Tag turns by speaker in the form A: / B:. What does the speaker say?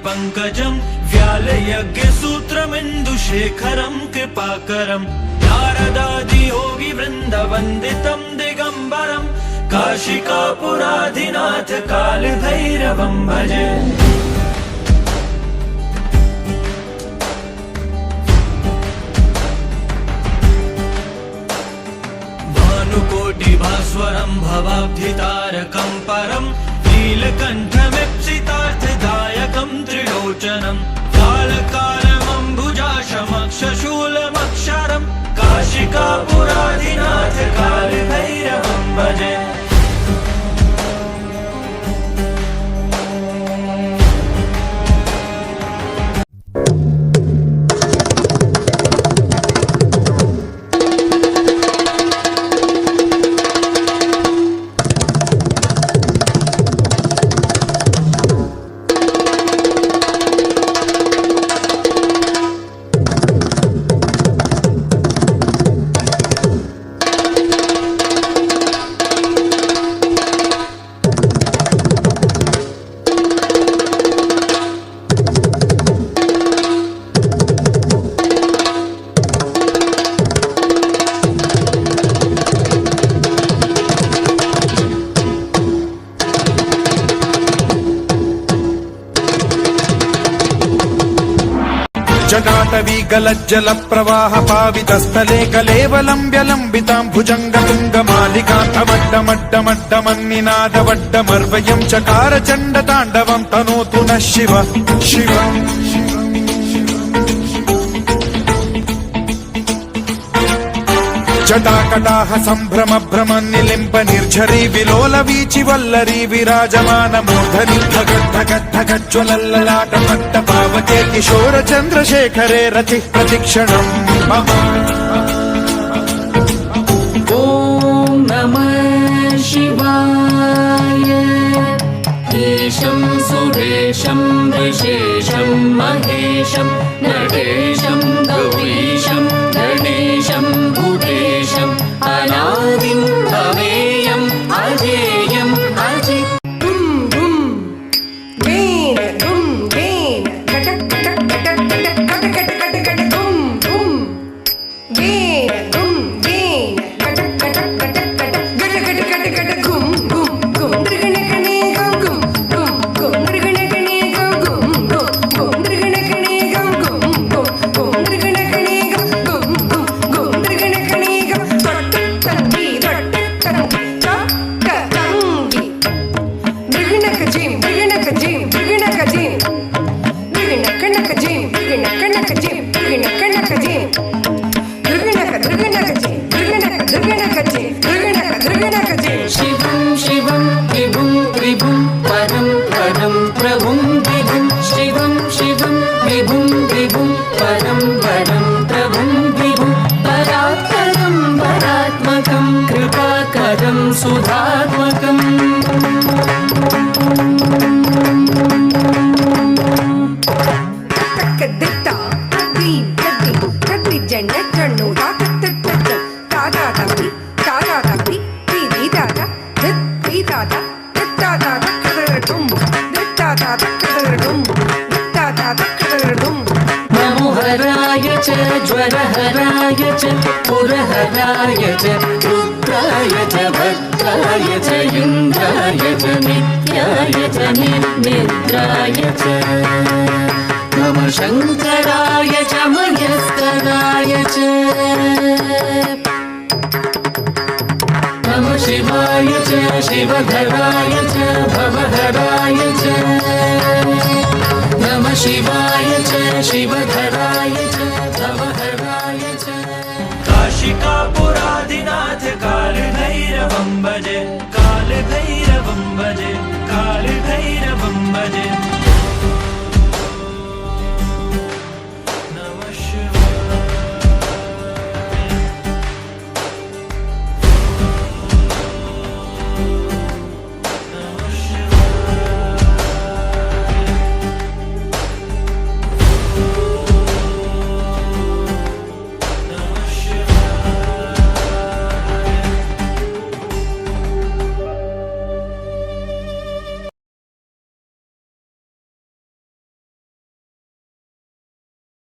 A: पाणिपङ्कजं व्यालयज्ञसूत्रमिन्दुशेखरं कृपाकरं नारदादियोगिवृन्दवन्दितं दिगम्बरं काशिकापुराधिनाथ कालभैरवं भजे। भानुकोटिभास्वरं भवाब्धितारकं परं नीलकण्ठमीप्सितार्थदायकं त्रिलोचनं कालकालमम्बुजाशमक्षशूलमक्षरं काशिकापुराधिनाथ कालभैरवं भजे।
B: जटाटवी गलज्जल प्रवाह पावितस्थले कलेवलम्ब्यलम्बितां भुजङ्गतुङ्गमालिकान्तमड्डमड्डमड्डमन्निनादवड्डमर्वयं चकार चण्डताण्डवं तनोतु नः शिव शिवम्। जटाकटाह सम्भ्रम भ्रम निलिम्ब निर्झरी विलोल वीचि वल्लरी विराजमान मूर्धनि धगद्धगद्धगज्ज्वलल्ललाट पट्ट पावके किशोर चन्द्रशेखरे रतिः प्रतिक्षणम् मम।
C: ॐ नमः शिवाय। ईशं सुरेशं विशेषं महेशं नटेशं गौरीशं गणेशं भूतेशं अनादिं अवेयं अजेयं अजि।
D: Dum dum, gain dum gain, katak katak katak katak katak katak katak dum dum, gain dum gain, katak katak katak katak katak katak katak gum gum gum, drigane kane gum gum gum gum, drigane kane gum gum gum gum, drigane kane gum gum gum gum, drigane kane gum gum gum gum, drigane kane gum. Dottu tangi chakka tangi. Briginakajim, briginakajim, briginakajim, briginakanakajim, briginakanakajim, briginakanakajim, briginakajim, briginakajim, briginakajim.
C: शिवं शिवं विभुं विभुं परं परं प्रभुं विभुं शिवं शिवं विभुं विभुं परं परं प्रभुं विभुं परात्परं परात्मकं कृपाकरं सुधात्मकम्।
D: Takaditta, tadi, tadi, tadi jana janu, tatatatata, tadadapi, tadadapi, tidi dada, ditti dada, dittadada kadadadum, dittadada kadadadum, dittadada kadadadum.
C: नमोहराय च ज्वरहराय च पुरहराय च रुद्राय च भद्राय च इन्द्राय च नित्याय च निर्निद्राय च नमः शङ्कराय च मयस्कराय च नमः शिवाय च शिवधराय च भवहराय च नमः शिवाय च शिवधराय च भवहराय च।
A: काशिकापुराधिनाथ कालभैरवं भजे।